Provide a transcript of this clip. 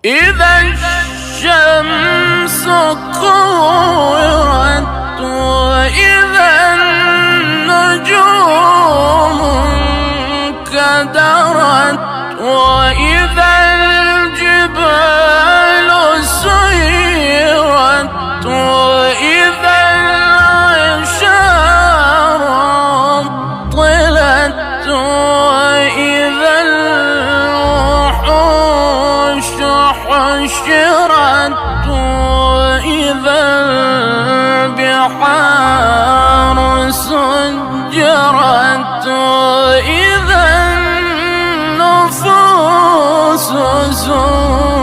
إذا الشمس كورت وإذا النجوم انكدرت وإذا الجبال سيرت وإذا العشار عطلت وإذا الوحوش حشرت وإذا البحار سجرت وإذا النفوس زوجت